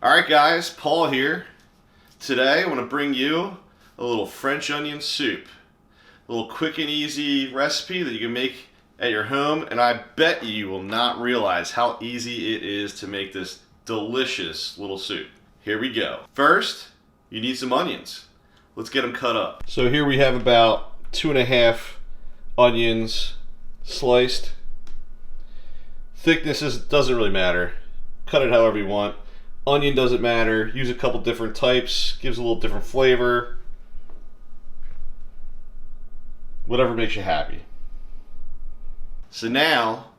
Alright guys, Paul here. Today I want to bring you a little French onion soup. A little quick and easy recipe that you can make at your home, and I bet you will not realize how easy it is to make this delicious little soup. Here we go. First, you need some onions. Let's get them cut up. So here we have about 2.5 onions sliced. Thickness doesn't really matter. Cut it however you want. Onion doesn't matter. Use a couple different types. Gives a little different flavor. Whatever makes you happy. So now,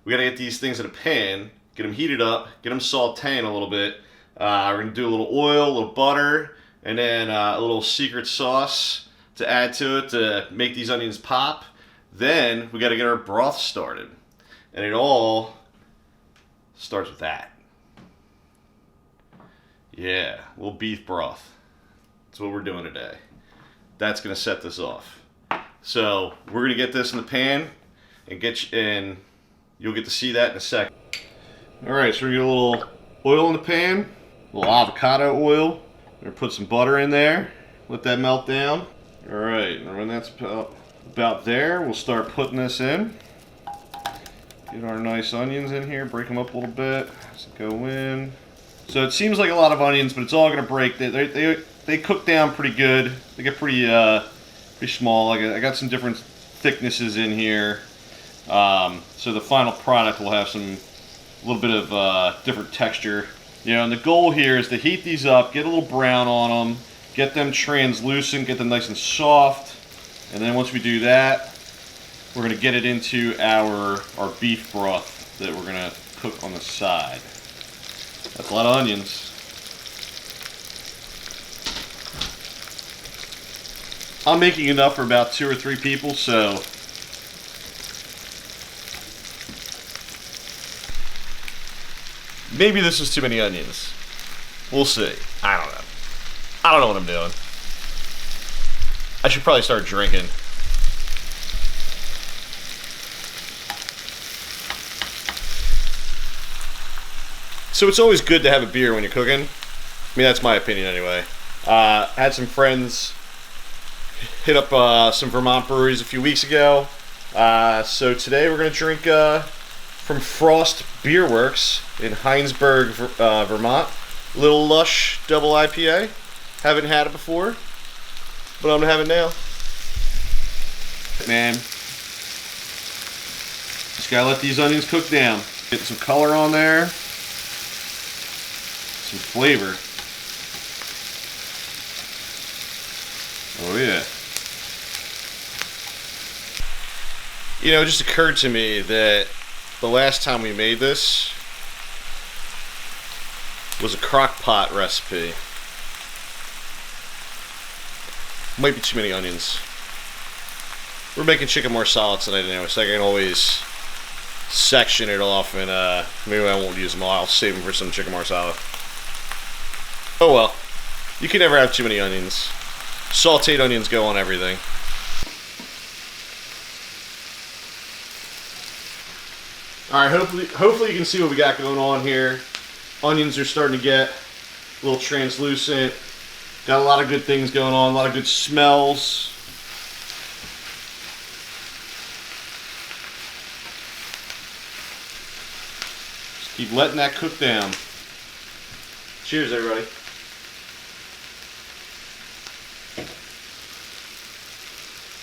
we gotta get these things in a pan, get them heated up, get them sauteing a little bit. We're gonna do a little oil, a little butter, and then a little secret sauce to add to it to make these onions pop. Then, we gotta get our broth started. And it all starts with that. Yeah, a little beef broth. That's what we're doing today. That's gonna set this off. So we're gonna get this in the pan and you'll get to see that in a second. All right, so we're gonna get a little oil in the pan, a little avocado oil. We're gonna put some butter in there. Let that melt down. All right, and when that's about there, we'll start putting this in. Get our nice onions in here. Break them up a little bit. Let's go in. So it seems like a lot of onions, but it's all gonna break. They cook down pretty good. They get pretty small. I got some different thicknesses in here, so the final product will have a little bit of different texture. You know, and the goal here is to heat these up, get a little brown on them, get them translucent, get them nice and soft, and then once we do that, we're gonna get it into our beef broth that we're gonna cook on the side. That's a lot of onions. I'm making enough for about 2 or 3 people, so maybe this is too many onions. We'll see. I don't know. I don't know what I'm doing. I should probably start drinking. So it's always good to have a beer when you're cooking. I mean, that's my opinion anyway. I had some friends hit up some Vermont breweries a few weeks ago. So today we're going to drink from Frost Beer Works in Heinsberg, Vermont. Little Lush Double IPA. Haven't had it before, but I'm going to have it now. Man, just got to let these onions cook down. Get some color on there. Some flavor. Oh yeah. You know, it just occurred to me that the last time we made this was a crock pot recipe. Might be too many onions. We're making chicken marsala tonight anyway, so I can always section it off, and maybe I won't use them all. I'll save them for some chicken marsala. Oh well, you can never have too many onions. Sauteed onions go on everything. Alright, hopefully you can see what we got going on here. Onions are starting to get a little translucent. Got a lot of good things going on, a lot of good smells. Just keep letting that cook down. Cheers, everybody.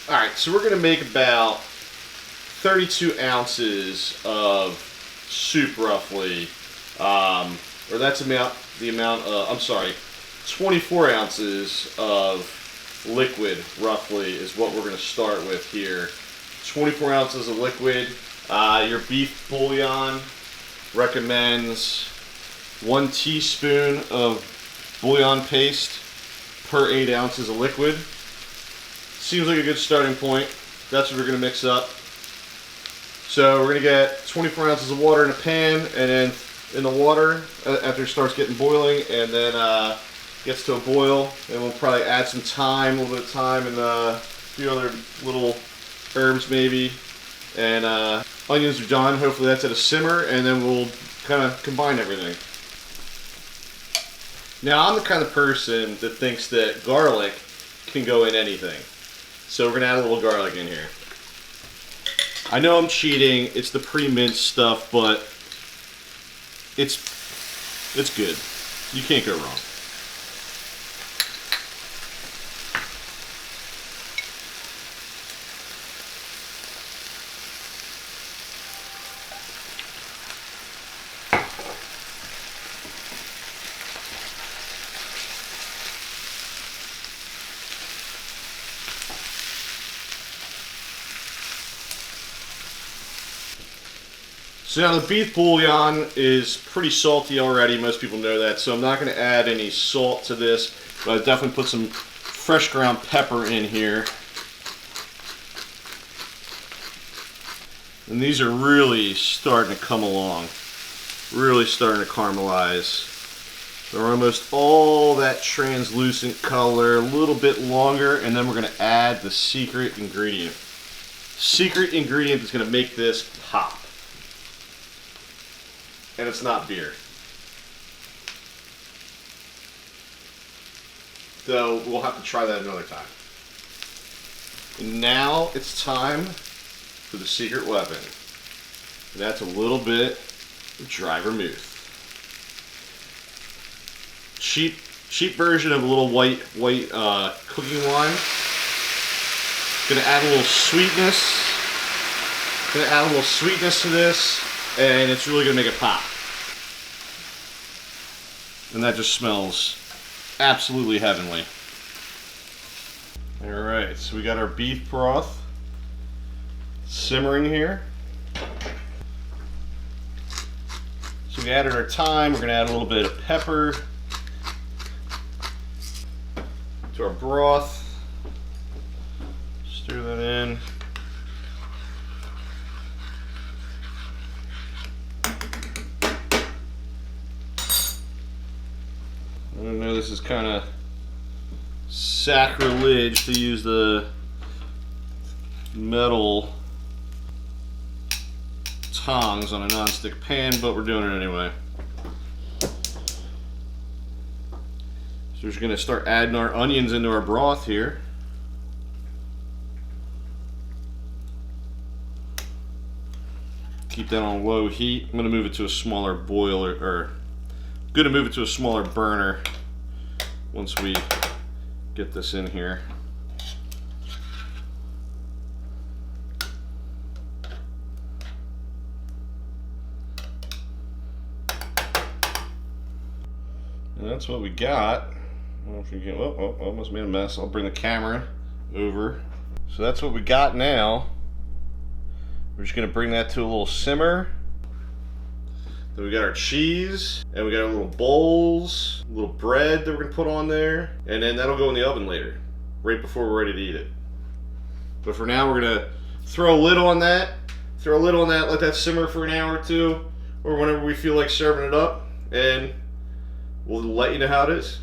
Alright, so we're going to make about 32 ounces of soup, roughly. Or that's the amount of, I'm sorry, 24 ounces of liquid, roughly, is what we're going to start with here. 24 ounces of liquid. Your beef bouillon recommends 1 teaspoon of bouillon paste per 8 ounces of liquid. Seems like a good starting point. That's what we're going to mix up. So we're going to get 24 ounces of water in a pan, and then in the water, after it starts getting boiling, and then gets to a boil, and we'll probably add some thyme, a little bit of thyme, and a few other little herbs maybe. And onions are done. Hopefully that's at a simmer, and then we'll kind of combine everything. Now, I'm the kind of person that thinks that garlic can go in anything. So we're gonna add a little garlic in here. I know I'm cheating, it's the pre-minced stuff, but it's good. You can't go wrong. So now the beef bouillon is pretty salty already. Most people know that. So I'm not going to add any salt to this, but I definitely put some fresh ground pepper in here. And these are really starting to come along. Really starting to caramelize. They're almost all that translucent color, a little bit longer, and then we're going to add the secret ingredient. Secret ingredient is going to make this pop. And it's not beer. So we'll have to try that another time. And now it's time for the secret weapon. And that's a little bit of dry vermouth. Cheap version of a little white cooking wine. Gonna add a little sweetness. Gonna add a little sweetness to this. And it's really gonna make it pop. And that just smells absolutely heavenly. Alright, so we got our beef broth simmering here. So we added our thyme, we're gonna add a little bit of pepper to our broth. Stir that in. I know this is kind of sacrilege to use the metal tongs on a non-stick pan, but we're doing it anyway. So we're just going to start adding our onions into our broth here. Keep that on low heat. I'm going to move it to a smaller boiler, or going to move it to a smaller burner once we get this in here. And that's what we got. I don't know if you can, almost made a mess. I'll bring the camera over. So that's what we got now. We're just gonna bring that to a little simmer. Then we got our cheese, and we got our little bowls, a little bread that we're gonna put on there, and then that'll go in the oven later, right before we're ready to eat it. But for now, we're gonna throw a lid on that, let that simmer for an hour or two, or whenever we feel like serving it up, and we'll let you know how it is.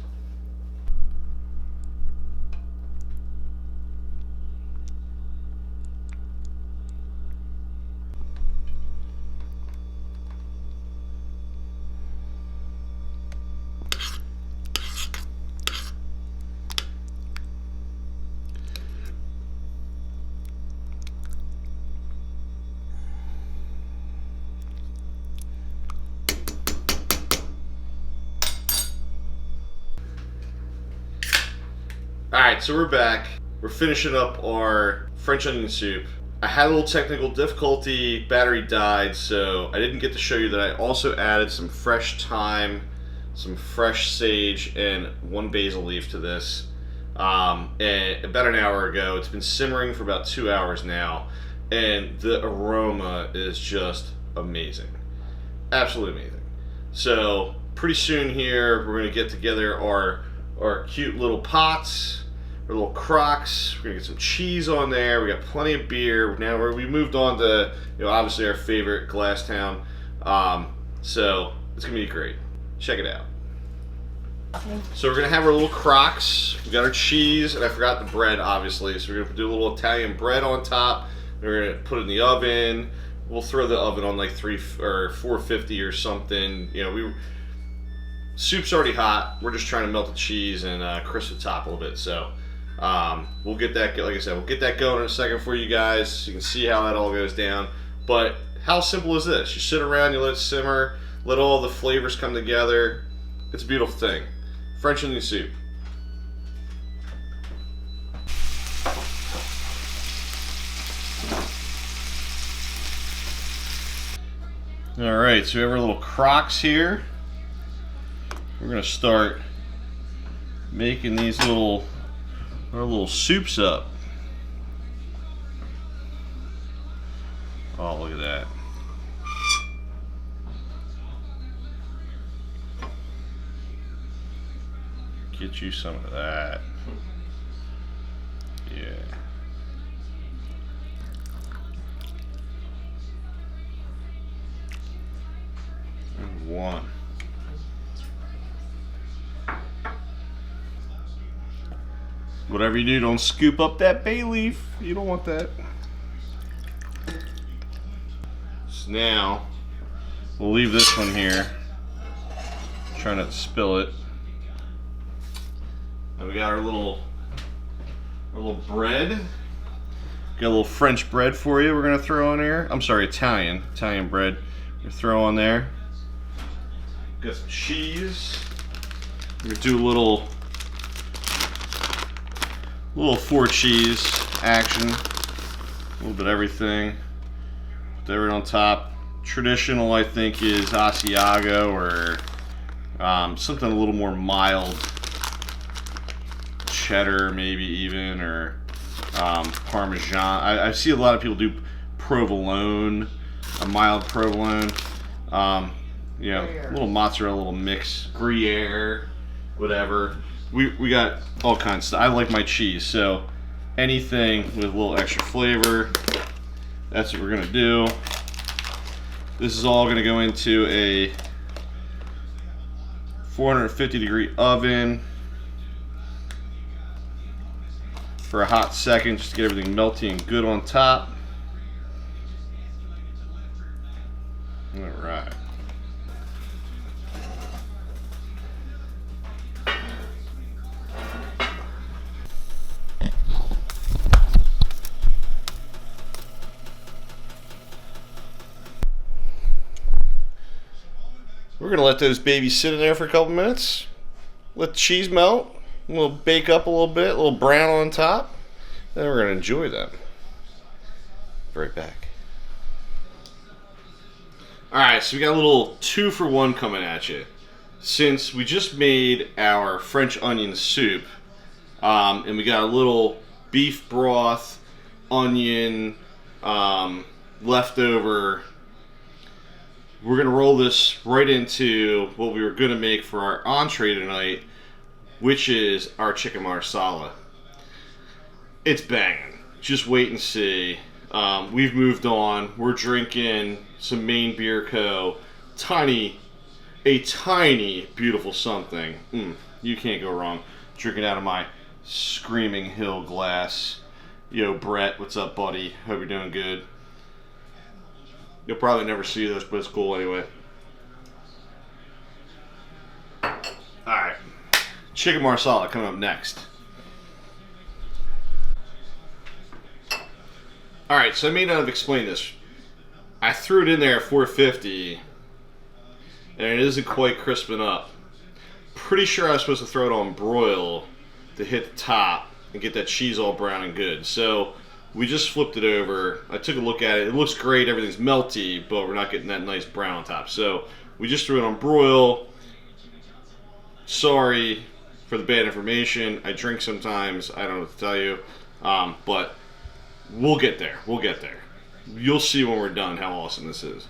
Alright, so we're back. We're finishing up our French onion soup. I had a little technical difficulty, battery died, so I didn't get to show you that I also added some fresh thyme, some fresh sage, and 1 basil leaf to this. And about an hour ago. It's been simmering for about 2 hours now, and the aroma is just amazing. Absolutely amazing. So pretty soon here, we're gonna get together our cute little pots, our little crocks. We're gonna get some cheese on there. We got plenty of beer. Now we moved on to, obviously our favorite Glasstown. So it's gonna be great. Check it out. So we're gonna have our little crocks. We got our cheese, and I forgot the bread, obviously. So we're gonna do a little Italian bread on top. We're gonna put it in the oven. We'll throw the oven on like 450 or something. soup's already hot. We're just trying to melt the cheese and crisp the top a little bit. So we'll get that, like I said, we'll get that going in a second for you guys so you can see how that all goes down. But how simple is this? You sit around, you let it simmer, let all the flavors come together. It's a beautiful thing. French onion soup. All right, so we have our little crocks here. We're gonna start making these our little soups up. Oh, look at that. Get you some of that. Yeah. And one. Whatever you do, don't scoop up that bay leaf. You don't want that. So now, we'll leave this one here. Try not to spill it. And we got our little bread. Got a little French bread for you we're gonna throw on here. I'm sorry, Italian bread. We're gonna throw on there. Got some cheese. We're gonna do a little 4 cheese action. A little bit of everything. Put everything on top. Traditional, I think, is Asiago or something a little more mild. Cheddar, maybe even, or Parmesan. I see a lot of people do provolone, a mild provolone. You know, a little mozzarella, a little mix, Gruyere, whatever. We got all kinds of stuff. I like my cheese, so anything with a little extra flavor, that's what we're gonna do. This is all gonna go into a 450-degree oven for a hot second, just to get everything melty and good on top. All right. We're gonna let those babies sit in there for a couple minutes. Let the cheese melt. We'll bake up a little bit, a little brown on top. Then we're gonna enjoy them. Be right back. All right, so we got a little 2-for-1 coming at you. Since we just made our French onion soup, and we got a little beef broth, onion, leftover. We're gonna roll this right into what we were gonna make for our entree tonight, which is our chicken marsala. It's banging. Just wait and see. We've moved on. We're drinking some Maine Beer Co. A tiny, beautiful something. You can't go wrong. Drinking out of my Screaming Hill glass. Yo, Brett, what's up, buddy? Hope you're doing good. You'll probably never see this, but it's cool anyway. Alright. Chicken marsala coming up next. Alright, so I may not have explained this. I threw it in there at 450, and it isn't quite crisping up. Pretty sure I was supposed to throw it on broil to hit the top and get that cheese all brown and good. So we just flipped it over. I took a look at it. It looks great. Everything's melty, but we're not getting that nice brown on top. So we just threw it on broil. Sorry for the bad information. I drink sometimes. I don't know what to tell you. But we'll get there. We'll get there. You'll see when we're done how awesome this is.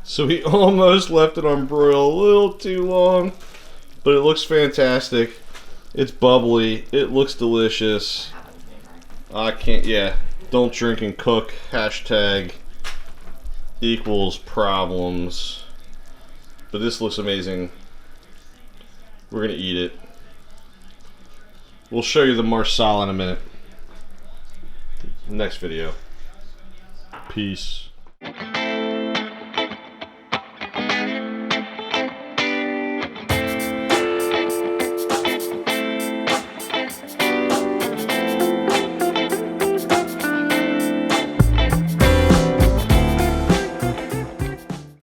So we almost left it on broil a little too long, but it looks fantastic. It's bubbly. It looks delicious. Don't drink and cook. Hashtag equals problems. But this looks amazing. We're gonna eat it. We'll show you the marsala in a minute. Next video. Peace.